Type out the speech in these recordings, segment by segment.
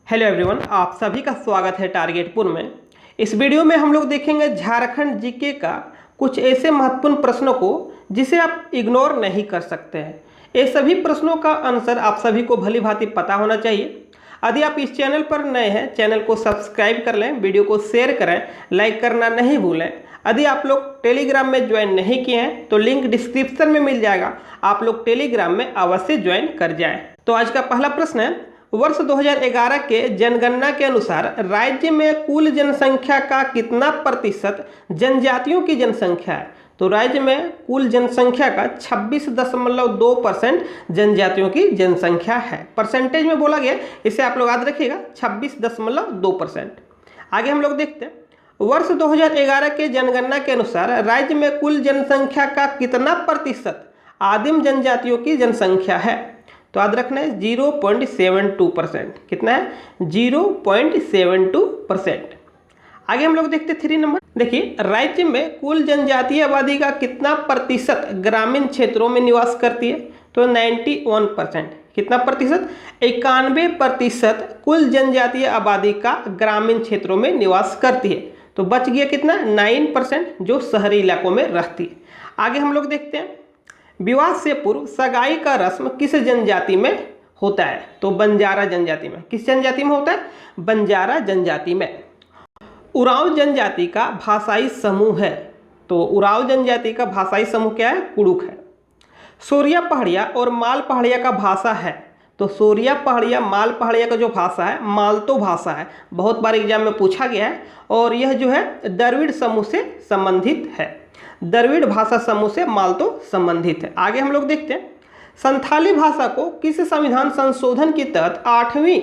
Hello everyone, आप सभी का स्वागत है टारगेटपुर में। इस वीडियो में हम लोग देखेंगे झारखंड जीके का कुछ ऐसे महत्वपूर्ण प्रश्नों को जिसे आप इग्नोर नहीं कर सकते हैं। ये सभी प्रश्नों का आंसर आप सभी को भली भांति पता होना चाहिए। यदि आप इस चैनल पर नए हैं, चैनल को सब्सक्राइब कर लें, वीडियो को शेयर करें, लाइक करना नहीं भूलें। यदि आप लोग टेलीग्राम में ज्वाइन नहीं किए हैं तो लिंक डिस्क्रिप्शन में मिल जाएगा, आप लोग टेलीग्राम में अवश्य ज्वाइन कर जाएं। तो आज का पहला प्रश्न है, वर्ष 2011 के जनगणना के अनुसार राज्य में कुल जनसंख्या का कितना प्रतिशत जनजातियों की जनसंख्या है? तो राज्य में कुल जनसंख्या का 26.2% जनजातियों की जनसंख्या है। परसेंटेज में बोला गया, इसे आप लोग याद रखिएगा, 26.2%। आगे हम लोग देखते हैं, वर्ष 2011 के जनगणना के अनुसार राज्य में कुल जनसंख्या का कितना प्रतिशत आदिम जनजातियों की जनसंख्या है? तो याद रखना है 0.72%। कितना है? 0.72%। आगे हम लोग देखते हैं 3 नंबर। देखिए, राज्य में कुल जनजातीय आबादी का कितना प्रतिशत ग्रामीण क्षेत्रों में निवास करती है? तो 91%। कितना प्रतिशत? 91% कुल जनजातीय आबादी का ग्रामीण क्षेत्रों में निवास करती है। तो बच गया कितना? 9% जो शहरी इलाकों में रहती है। आगे हम लोग देखते हैं, विवाह से पूर्व सगाई का रस्म किस जनजाति में होता है? तो बंजारा जनजाति में। किस जनजाति में होता है? बंजारा जनजाति में। उरांव जनजाति का भाषाई समूह है। तो उरांव जनजाति का भाषाई समूह क्या है? कुड़ुक है। सोरिया पहाड़िया और माल पहाड़िया का भाषा है। तो सोरिया पहाड़िया माल पहाड़िया का जो भाषा है मालतो भाषा है, बहुत बार एग्जाम में पूछा गया है, और यह जो है द्रविड़ समूह से संबंधित है। द्रविड़ भाषा समूह से मालतो संबंधित है। आगे हम लोग देखते हैं, संथाली भाषा को किस संविधान संशोधन के तहत 8वीं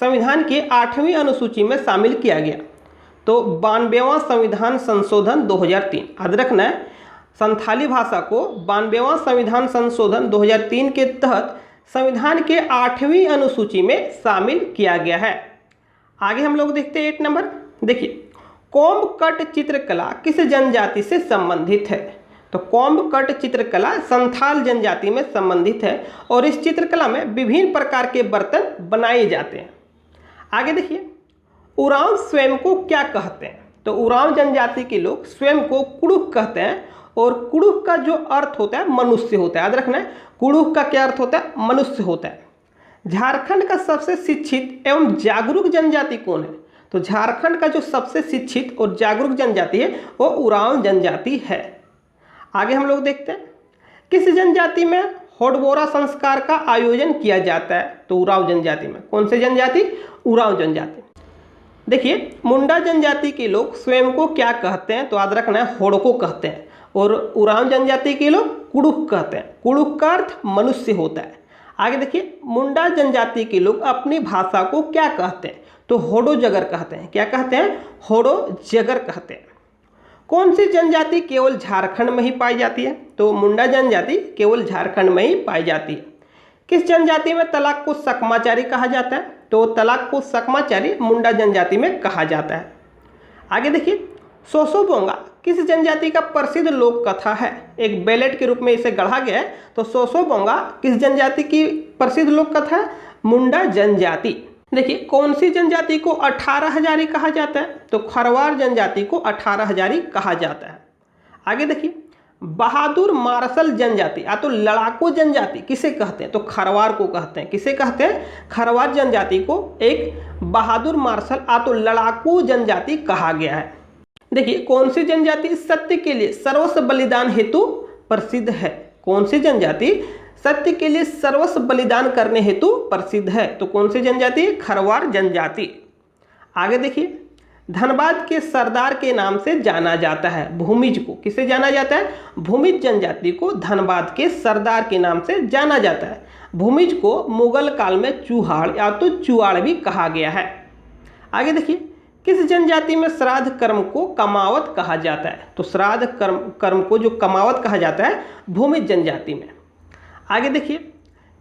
संविधान की 8वीं अनुसूची में शामिल किया गया? तो 92वां संविधान संशोधन 2003। याद रखना है, संथाली भाषा को 92वां संविधान संशोधन 2003 के तहत संविधान के 8वीं अनुसूची में शामिल किया गया है। आगे हम लोग देखते हैं 8 नंबर। देखिए, कोम्ब कट चित्रकला किस जनजाति से संबंधित है? तो कोम्ब कट चित्रकला संथाल जनजाति में संबंधित है, और इस चित्रकला में विभिन्न प्रकार के बर्तन बनाए जाते हैं। आगे देखिए, उरांव स्वयं को क्या कहते हैं? तो उरांव जनजाति के लोग स्वयं को कुड़ुक कहते हैं, और कुड़ुक का जो अर्थ होता है मनुष्य होता है। याद रखना है, कुड़ुक का क्या अर्थ होता है? मनुष्य होता है। झारखंड का सबसे शिक्षित एवं जागरूक जनजाति कौन है? तो झारखंड का जो सबसे शिक्षित और जागरूक जनजाति है वो उरांव जनजाति है। आगे हम लोग देखते हैं, किस जनजाति में होडबोरा संस्कार का आयोजन किया जाता है? तो उरांव जनजाति में। कौन से जनजाति? उरांव जनजाति। देखिए, मुंडा जनजाति के लोग स्वयं को क्या कहते हैं? तो याद रखना है, होड़को कहते हैं, और उरांव जनजाति के लोग कुड़ुक कहते हैं। कुड़ुक का अर्थ मनुष्य होता है। आगे देखिए, मुंडा जनजाति के लोग अपनी भाषा को क्या कहते हैं? तो होडो जगर कहते हैं। क्या कहते हैं? होडो जगर कहते हैं। कौन सी जनजाति केवल झारखंड में ही पाई जाती है? तो मुंडा जनजाति केवल झारखंड में ही पाई जाती है। किस जनजाति में तलाक को सकमाचारी कहा जाता है? तो तलाक को सकमाचारी मुंडा जनजाति में कहा जाता है। आगे देखिए, सोसोबोंगा किस जनजाति का प्रसिद्ध लोक कथा है? एक बैलेट के रूप में इसे गढ़ा गया है। तो सोसोबोंगा किस जनजाति की प्रसिद्ध लोक कथा है? मुंडा जनजाति। देखिए, कौन सी जनजाति को 18 हजारी कहा जाता है? तो खरवार जनजाति को 18 हजारी कहा जाता है। आगे देखिए, बहादुर मार्शल जनजाति या तो लड़ाकू जनजाति किसे कहते हैं? तो खरवार को कहते हैं। किसे कहते हैं? खरवार जनजाति को एक बहादुर मार्शल या तो लड़ाकू जनजाति कहा गया है। देखिए, कौन सी जनजाति सत्य के लिए सर्वस्व बलिदान हेतु प्रसिद्ध है? कौन सी जनजाति सत्य के लिए सर्वस्व बलिदान करने हेतु प्रसिद्ध है? तो कौन सी जनजाति? खरवार जनजाति। आगे देखिए, धनबाद के सरदार के नाम से जाना जाता है भूमिज को। किसे जाना जाता है? भूमिज जनजाति को धनबाद के सरदार के नाम से जाना जाता है। भूमिज को मुगल काल में चूहाड़ या तो चुआड़ भी कहा गया है। आगे देखिए, किस जनजाति में श्राद्ध कर्म को कमावत कहा जाता है? तो श्राद्ध कर्म को जो कमावत कहा जाता है भूमिज जनजाति में। आगे देखिए,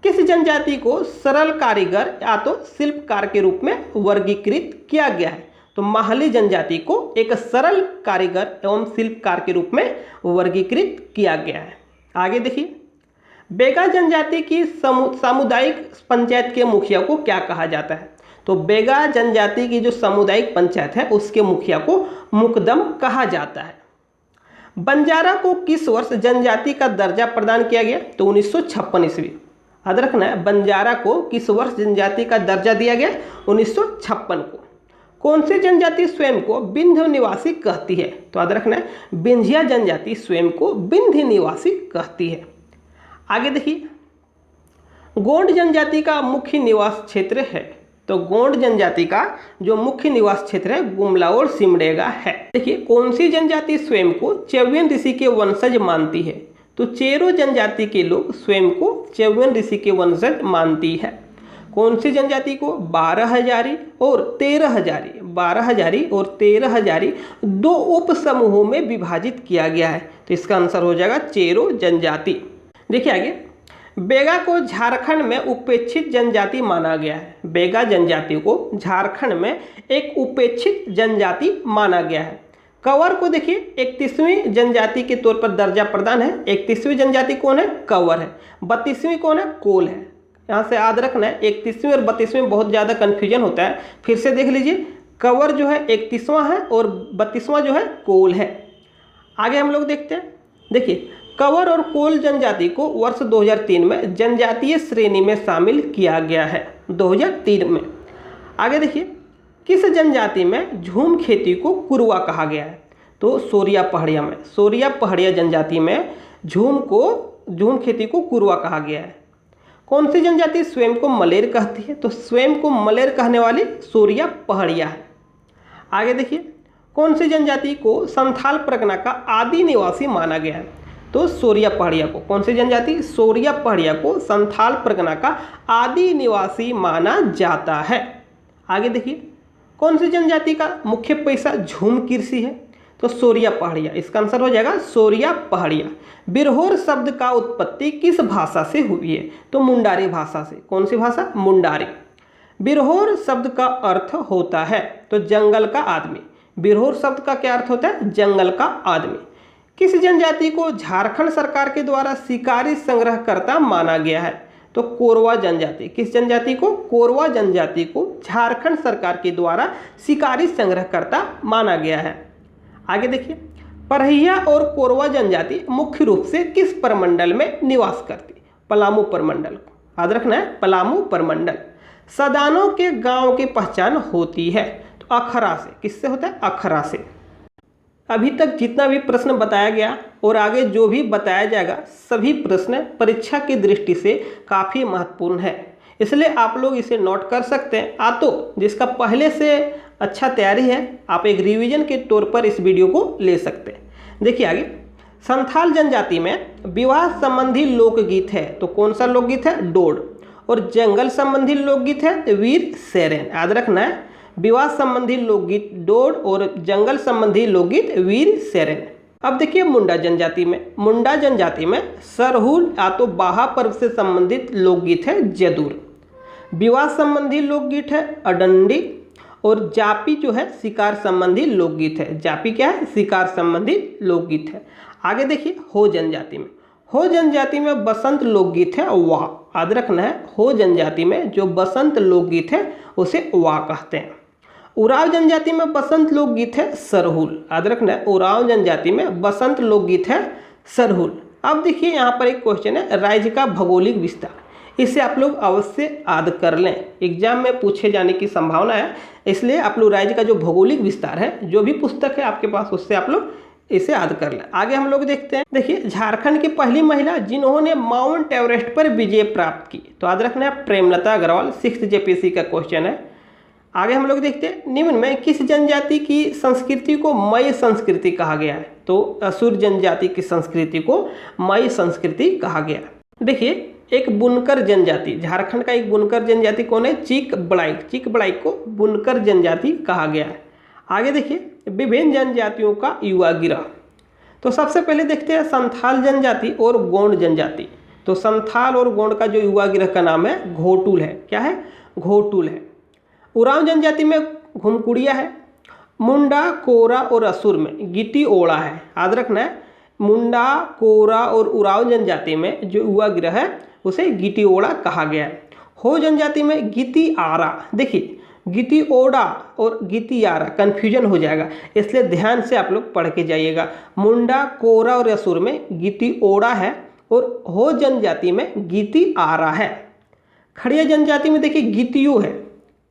किस जनजाति को सरल कारीगर या तो शिल्पकार के रूप में वर्गीकृत किया गया है? तो माहली जनजाति को एक सरल कारीगर एवं शिल्पकार के रूप में वर्गीकृत किया गया है। आगे देखिए, बेगा जनजाति की सामुदायिक पंचायत के मुखिया को क्या कहा जाता है? तो बेगा जनजाति की जो सामुदायिक पंचायत है उसके मुखिया को मुकदम कहा जाता है। बंजारा को किस वर्ष जनजाति का दर्जा प्रदान किया गया? तो 1956 ईस्वी। याद रखना है, बंजारा को किस वर्ष जनजाति का दर्जा दिया गया? 1956 को। कौन सी जनजाति स्वयं को विंध्य निवासी कहती है? तो याद रखना है, विंध्या जनजाति स्वयं को विंध्य निवासी कहती है। आगे देखिए, गोंड जनजाति का मुख्य निवास क्षेत्र है। तो गोंड जनजाति का जो मुख्य निवास क्षेत्र है गुमला और सिमडेगा है। देखिए, कौन सी जनजाति स्वयं को च्यवन ऋषि के वंशज मानती है? तो चेरो जनजाति के लोग स्वयं को च्यवन ऋषि के वंशज मानती है। कौन सी जनजाति को 12 हजारी और 13 हजारी 12 हजारी और 13 हजारी दो उप समूहों में विभाजित किया गया है? तो इसका आंसर हो जाएगा चेरो जनजाति। देखिए आगे, बेगा को झारखंड में उपेक्षित जनजाति माना गया है। बेगा जनजाति को झारखंड में एक उपेक्षित जनजाति माना गया है। कंवर को देखिए 31वीं जनजाति के तौर पर दर्जा प्रदान है। 31वीं जनजाति कौन है? कंवर है। 32वीं कौन है? कोल है। यहाँ से याद रखना है, 31वीं और 32वीं में बहुत ज़्यादा कन्फ्यूजन होता है। फिर से देख लीजिए, कंवर जो है 31वां है और 32वां जो है कोल है। आगे हम लोग देखते हैं। देखिए, कंवर और कोल जनजाति को वर्ष 2003 में जनजातीय श्रेणी में शामिल किया गया है, 2003 में। आगे देखिए, किस जनजाति में झूम खेती को कुरवा कहा गया है? तो सोरिया पहाड़िया में, सोरिया पहाड़िया जनजाति में झूम खेती को कुरवा कहा गया है। कौन सी जनजाति स्वयं को मलेर कहती है? तो स्वयं को मलेर कहने वाली सोरिया पहाड़िया है। आगे देखिए, कौन सी जनजाति को संथाल परगना का आदि निवासी माना गया है? तो सोरिया पहाड़िया को। कौन सी जनजाति? सोरिया पहाड़िया को संथाल परगना का आदि निवासी माना जाता है। आगे देखिए, कौन सी जनजाति का मुख्य पेशा झूम कृषि है? तो सोरिया पहाड़िया। इसका आंसर हो जाएगा सोरिया पहाड़िया। बिरहोर शब्द का उत्पत्ति किस भाषा से हुई है? तो मुंडारी भाषा से। कौन सी भाषा? मुंडारी। बिरहोर शब्द का अर्थ होता है तो जंगल का आदमी। बिरहोर शब्द का क्या अर्थ होता है? जंगल का आदमी। किस जनजाति को झारखंड सरकार के द्वारा शिकारी संग्रहकर्ता माना गया है? तो कोरवा जनजाति। किस जनजाति को? कोरवा जनजाति को झारखंड सरकार के द्वारा शिकारी संग्रहकर्ता माना गया है। आगे देखिए, परहिया और कोरवा जनजाति मुख्य रूप से किस प्रमंडल में निवास करती? पलामू प्रमंडल। याद रखना है, पलामू प्रमंडल। सदानों के गांव की पहचान होती है तो अखरा से। किससे होता है? अखरा से। अभी तक जितना भी प्रश्न बताया गया और आगे जो भी बताया जाएगा, सभी प्रश्न परीक्षा की दृष्टि से काफ़ी महत्वपूर्ण है, इसलिए आप लोग इसे नोट कर सकते हैं। तो जिसका पहले से अच्छा तैयारी है, आप एक रिवीजन के तौर पर इस वीडियो को ले सकते हैं। देखिए आगे, संथाल जनजाति में विवाह संबंधी लोकगीत है तो कौन सा लोकगीत है? डोड। और जंगल संबंधी लोकगीत है वीर सेरेन। याद रखना है, विवाह संबंधी लोकगीत डोड और जंगल संबंधी लोकगीत वीर सेरेन। अब देखिए, मुंडा जनजाति में सरहुल या तो बाहा पर्व से संबंधित लोकगीत है जदूर। विवाह संबंधी लोकगीत है अडंडी। और जापी जो है शिकार संबंधी लोकगीत है। जापी क्या है? शिकार संबंधी लोकगीत है। आगे देखिए, हो जनजाति में बसंत लोकगीत है वाह। याद रखना है, हो जनजाति में जो बसंत लोकगीत है उसे वाह कहते हैं। उराव जनजाति में बसंत लोकगीत है सरहुल। याद रखना है, उराव जनजाति में बसंत लोकगीत है सरहुल। अब देखिए, यहाँ पर एक क्वेश्चन है, राज्य का भौगोलिक विस्तार। इसे आप लोग अवश्य याद कर लें, एग्जाम में पूछे जाने की संभावना है, इसलिए आप लोग राज्य का जो भौगोलिक विस्तार है, जो भी पुस्तक है आपके पास, उससे आप लोग इसे याद कर लें। आगे हम लोग देखते हैं। देखिए, झारखंड की पहली महिला जिन्होंने माउंट एवरेस्ट पर विजय प्राप्त की, तो याद रखना है प्रेमलता अग्रवाल। 6th JPSC का क्वेश्चन है। आगे हम लोग देखते हैं, निम्न में किस जनजाति की संस्कृति को मय संस्कृति कहा गया है? तो असुर जनजाति की संस्कृति को मय संस्कृति कहा गया। देखिए, एक बुनकर जनजाति, झारखंड का एक बुनकर जनजाति कौन है? चीक बड़ाइक को बुनकर जनजाति कहा गया है। आगे देखिए, विभिन्न जनजातियों का युवा गिरह। तो सबसे पहले देखते हैं संथाल जनजाति और गोंड जनजाति। तो संथाल और गोंड का जो युवा गिरह का नाम है घोटुल है। क्या है? घोटुल है। उरांव जनजाति में घुमकुड़िया है। मुंडा, कोरा और असुर में गिटी ओड़ा है। याद रखना है, मुंडा, कोरा और उरांव जनजाति में जो युवा गिरह है उसे गिटी ओड़ा कहा गया है। हो जनजाति में गिती आरा। देखिए, गितिओड़ा और गितियारा कन्फ्यूजन हो जाएगा, इसलिए ध्यान से आप लोग पढ़ के जाइएगा। मुंडा, कोरा और असुर में गितिओड़ा है और हो जनजाति में गितिआरा है। खड़िया जनजाति में देखिए गितियो है,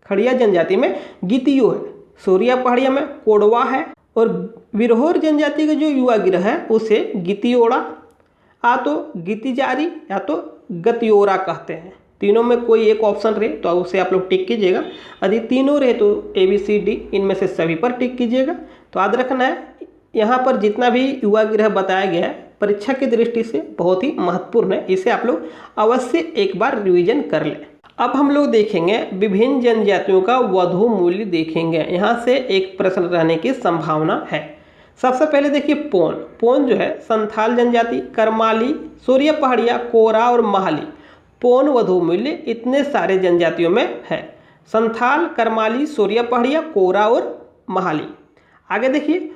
खड़िया जनजाति में गितियो है। सूर्या पहाड़िया में कोडवा है और विरहोर जनजाति का जो युवा गिरह है उसे गितिओड़ा या तो गितिजारी या तो गतियोरा कहते हैं। तीनों में कोई एक ऑप्शन रहे तो उसे आप लोग टिक कीजिएगा, यदि तीनों रहे तो ABCD इनमें से सभी पर टिक कीजिएगा। तो याद रखना है यहाँ पर जितना भी युवा गिरह बताया गया है परीक्षा की दृष्टि से बहुत ही महत्वपूर्ण है, इसे आप लोग अवश्य एक बार रिवीजन कर लें। अब हम लोग देखेंगे विभिन्न जनजातियों का वधु मूल्य देखेंगे, यहाँ से एक प्रश्न रहने की संभावना है। सबसे पहले देखिए पोन। पोन जो है संथाल जनजाति, करमाली, सूर्य पहाड़िया, कोरा और महाली। पोन वधु मूल्य इतने सारे जनजातियों में है, संथाल, करमाली, सूर्य पहाड़िया, कोरा और महाली। आगे देखिए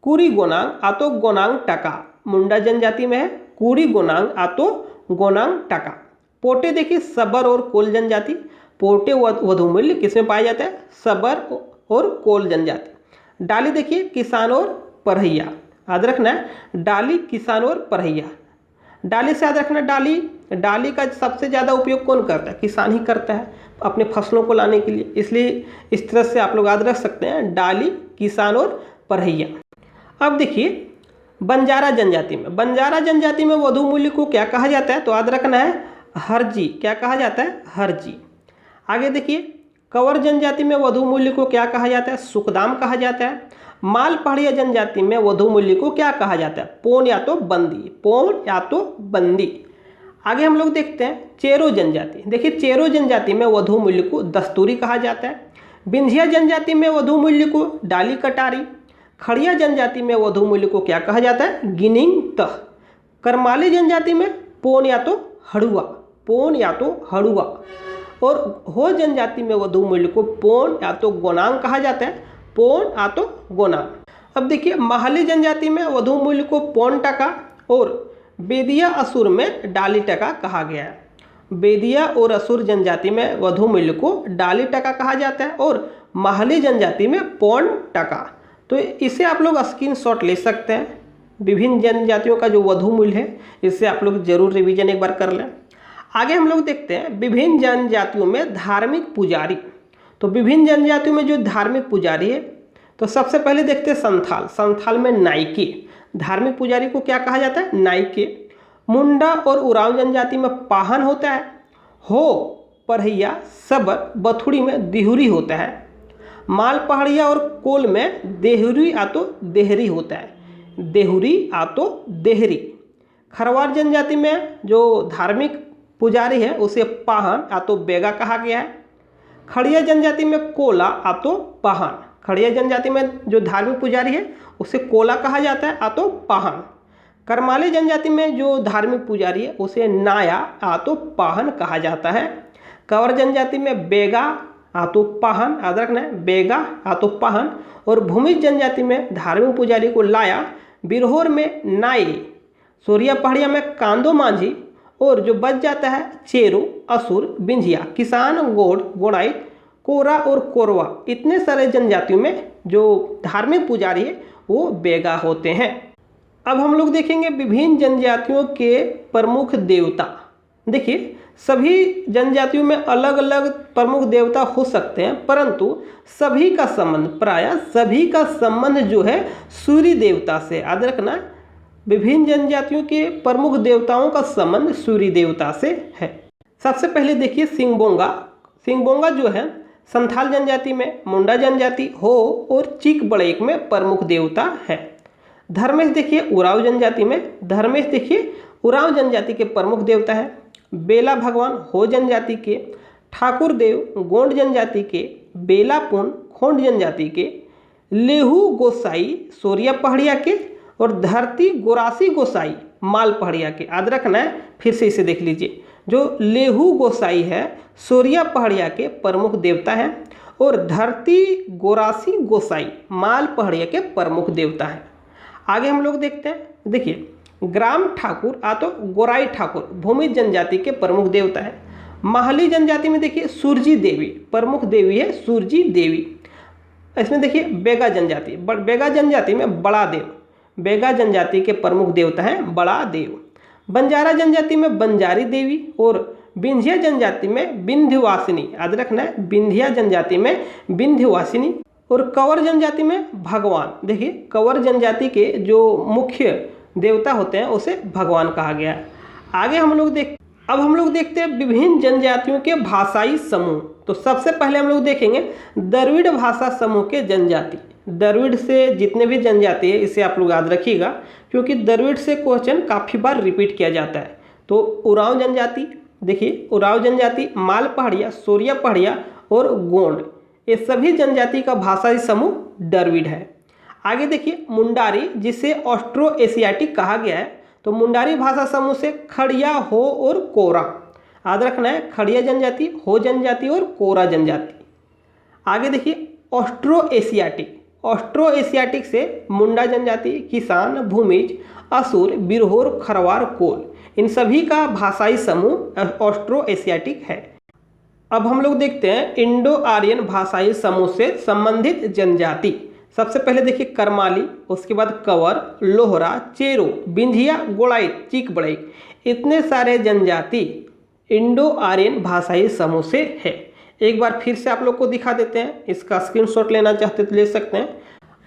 कुरी गोनांग आतो गोनांग टका मुंडा जनजाति में है, कुरी गोनांग आतो गोनांग टका। पोटे देखिए सबर और कोल जनजाति। पोटे वधु मूल्य किसमें पाया जाता है? सबर और कोल जनजाति। डाली देखिए किसान और परहैया, याद रखना है डाली, किसान और परहैया। डाली से याद रखना डाली का सबसे ज़्यादा उपयोग कौन करता है? किसान ही करता है अपने फसलों को लाने के लिए, इसलिए इस तरह से आप लोग याद रख सकते हैं डाली, किसान और परहैया। अब देखिए बंजारा जनजाति में वधु मूल्य को क्या कहा जाता है? तो याद रखना है हरजी। क्या कहा जाता है? हरजी। आगे देखिए कंवर जनजाति में वधु मूल्य को क्या कहा जाता है? सुखदाम कहा जाता है। माल पहाड़िया जनजाति में वधु मूल्य को क्या कहा जाता है? पोन या तो बंदी, पोन या तो बंदी। आगे हम लोग देखते हैं चेरो जनजाति। देखिए चेरो जनजाति में वधु मूल्य को दस्तूरी कहा जाता है। बिंझिया जनजाति में वधु मूल्य को डाली कटारी। खड़िया जनजाति में वधु मूल्य को क्या कहा जाता है? गिनिंग तह। करमाली जनजाति में पोन या तो हड़ुआ, पोन या तो हड़ुआ। और हो जनजाति में वधु मूल्य को पोन या तो गोनांग कहा जाता है, पोन या तो गोनांग। अब देखिए महाली जनजाति में वधु मूल्य को पोन टका और बेदिया असुर में डाली टका कहा गया है। बेदिया और असुर जनजाति में वधु मूल्य को डाली टका कहा जाता है और महाली जनजाति में पोन टका। तो इसे आप लोग स्क्रीनशॉट ले सकते हैं। विभिन्न जनजातियों का जो वधु मूल्य है इससे आप लोग जरूर रिवीजन एक बार कर लें। आगे हम लोग देखते हैं विभिन्न जनजातियों में धार्मिक पुजारी। तो विभिन्न जनजातियों में जो धार्मिक पुजारी है तो सबसे पहले देखते हैं संथाल। संथाल में नाइके, धार्मिक पुजारी को क्या कहा जाता है? नाइके। मुंडा और उरांव जनजाति में पाहन होता है। हो परहैया, सबर, बथुड़ी में दिहुरी होता है। माल पहाड़िया और कोल में देहुरी या तो देहरी होता है, देहुरी या तो देहरी। खरवार जनजाति में जो धार्मिक पुजारी है उसे पाहन या तो बेगा कहा गया है। खड़िया जनजाति में कोला या तो पाहन। खड़िया जनजाति में जो धार्मिक पुजारी है उसे कोला कहा जाता है या तो पाहन। करमाली जनजाति में जो धार्मिक पुजारी है उसे नाया या तो पाहन कहा जाता है। कंवर जनजाति में बेगा या तो पाहन, याद रखना है बेगा या तो पाहन। और भूमिज जनजाति में धार्मिक पुजारी को लाया। बिरहोर में नाई, सूर्या पहाड़िया में कांदो मांझी। और जो बच जाता है चेरो, असुर, बिंझिया, किसान, गोड़, गोड़ाई, कोरा और कोरवा। इतने सारे जनजातियों में जो धार्मिक पुजारी है वो बेगा होते हैं। अब हम लोग देखेंगे विभिन्न जनजातियों के प्रमुख देवता। देखिए सभी जनजातियों में अलग अलग प्रमुख देवता हो सकते हैं, परंतु सभी का संबंध, प्रायः सभी का संबंध जो है सूर्य देवता से। याद रखना विभिन्न जनजातियों के प्रमुख देवताओं का संबंध सूर्य देवता से है। सबसे पहले देखिए सिंगबोंगा। सिंगबोंगा जो है संथाल जनजाति में, मुंडा जनजाति, हो और चीक बड़ेक में प्रमुख देवता है। धर्मेश देखिए उराव जनजाति में, धर्मेश देखिए उराव जनजाति के प्रमुख देवता है। बेला भगवान हो जनजाति के, ठाकुर देव गोंड जनजाति के, बेला पुन खोंड जनजाति के, लेहू गोसाई सूर्या पहाड़िया के और धरती गोरासी गोसाई माल पहाड़िया के। याद रखना है, फिर से इसे देख लीजिए, जो लेहू गोसाई है सूर्या पहाड़िया के प्रमुख देवता है और धरती गोरासी गोसाई माल पहाड़िया के प्रमुख देवता है। आगे हम लोग देखते हैं, देखिए ग्राम ठाकुर या तो गोराई ठाकुर भूमि जनजाति के प्रमुख देवता है। माहली जनजाति में देखिए सुरजी देवी प्रमुख देवी है, सुरजी देवी। इसमें देखिए बेगा जनजाति, बेगा जनजाति में बड़ा देव, बेगा जनजाति के प्रमुख देवता हैं बड़ा देव। बंजारा जनजाति में बंजारी देवी और विंध्या जनजाति में विंध्यवासिनी, याद रखना है, विंध्या जनजाति में विंध्यवासिनी। और कंवर जनजाति में भगवान, देखिए कंवर जनजाति के जो मुख्य देवता होते हैं उसे भगवान कहा गया है। आगे हम लोग देखते हैं विभिन्न जनजातियों के भाषाई समूह। तो सबसे पहले हम लोग देखेंगे द्रविड़ भाषा समूह के जनजाति। द्रविड़ से जितने भी जनजाति है इसे आप लोग याद रखिएगा, क्योंकि द्रविड़ से क्वेश्चन काफ़ी बार रिपीट किया जाता है। तो उरांव जनजाति, देखिए उरांव जनजाति, माल पहाड़िया, सोरिया पहाड़िया और गोंड, ये सभी जनजाति का भाषाई समूह द्रविड़ है। आगे देखिए मुंडारी, जिसे ऑस्ट्रो एशियाटिक कहा गया है। तो मुंडारी भाषा समूह से खड़िया, हो और कोरा, याद रखना है, खड़िया जनजाति, हो जनजाति और कोरा जनजाति। आगे देखिए ऑस्ट्रो एशियाटिक, ऑस्ट्रो एशियाटिक से मुंडा जनजाति, किसान, भूमिज, असुर, बिरहोर, खरवार, कोल, इन सभी का भाषाई समूह ऑस्ट्रो एशियाटिक है। अब हम लोग देखते हैं इंडो आर्यन भाषाई समूह से संबंधित जनजाति। सबसे पहले देखिए करमाली, उसके बाद कंवर, लोहरा, चेरो, बिंधिया, गोड़ाइक, चीक बड़ाइक, इतने सारे जनजाति इंडो आर्यन भाषाई समूह से है। एक बार फिर से आप लोग को दिखा देते हैं, इसका स्क्रीनशॉट लेना चाहते तो ले सकते हैं।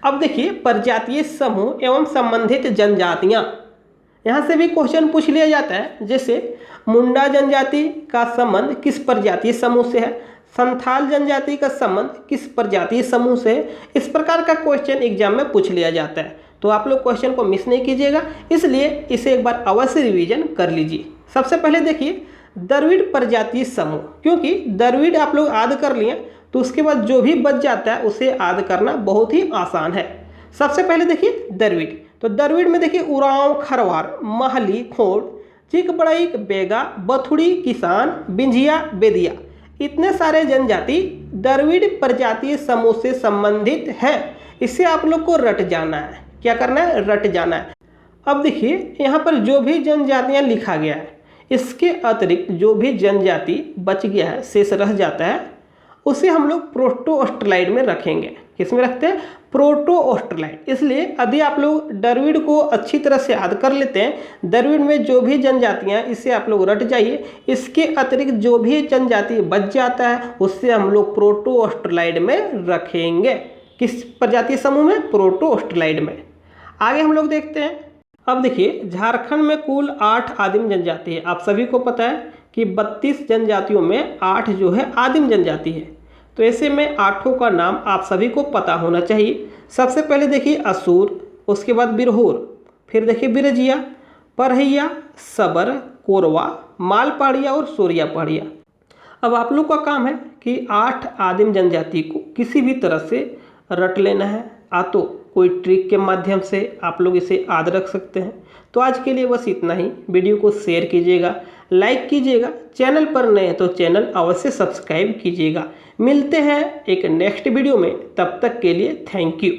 अब देखिए प्रजातीय समूह एवं संबंधित जनजातियाँ, यहाँ से भी क्वेश्चन पूछ लिया जाता है। जैसे मुंडा जनजाति का संबंध किस प्रजातीय समूह से है, संथाल जनजाति का संबंध किस प्रजातीय समूह से है, इस प्रकार का क्वेश्चन एग्जाम में पूछ लिया जाता है। तो आप लोग क्वेश्चन को मिस नहीं कीजिएगा, इसलिए इसे एक बार अवश्य रिवीजन कर लीजिए। सबसे पहले देखिए द्रविड़ प्रजातीय समूह, क्योंकि द्रविड़ आप लोग याद कर लिए तो उसके बाद जो भी बच जाता है उसे याद करना बहुत ही आसान है। सबसे पहले देखिए द्रविड़, तो द्रविड़ में देखिए उरांव, खरवार, माहली, खोड़, चिक बड़ाइक, बेगा, बथुड़ी, किसान, बिंझिया, बेदिया, इतने सारे जनजाति द्रविड़ प्रजातीय समूह से संबंधित है। इससे आप लोग को रट जाना है, क्या करना है, रट जाना है। अब देखिए यहाँ पर जो भी जनजातियाँ लिखा गया है, इसके अतिरिक्त जो भी जनजाति बच गया है, शेष रह जाता है, उसे हम लोग प्रोटो ऑस्ट्रेलाइड में रखेंगे। किस में रखते हैं, प्रोटो ऑस्ट्रेलाइड। इसलिए यदि आप लोग द्रविड़ को अच्छी तरह से याद कर लेते हैं, द्रविड़ में जो भी जनजातियाँ, इसे आप लोग रट जाइए। इसके अतिरिक्त जो भी जनजाति बच जाता है उससे हम लोग प्रोटो ऑस्ट्रेलाइड में रखेंगे। किस प्रजातीय समूह में, प्रोटो ऑस्ट्रेलाइड में। आगे हम लोग देखते हैं। अब देखिए झारखंड में कुल 8 आदिम जनजाति है। आप सभी को पता है कि 32 जनजातियों में 8 जो है आदिम जनजाति है। तो ऐसे में 8 का नाम आप सभी को पता होना चाहिए। सबसे पहले देखिए असुर, उसके बाद बिरहोर, फिर देखिए बिरजिया, परहिया, सबर, कोरवा, माल पहाड़िया और सोरिया पहाड़िया। अब आप लोग का काम है कि 8 आदिम जनजाति को किसी भी तरह से रट लेना है। तो कोई ट्रिक के माध्यम से आप लोग इसे याद रख सकते हैं। तो आज के लिए बस इतना ही। वीडियो को शेयर कीजिएगा, लाइक कीजिएगा, चैनल पर नए हैं तो चैनल अवश्य सब्सक्राइब कीजिएगा। मिलते हैं एक नेक्स्ट वीडियो में, तब तक के लिए थैंक यू।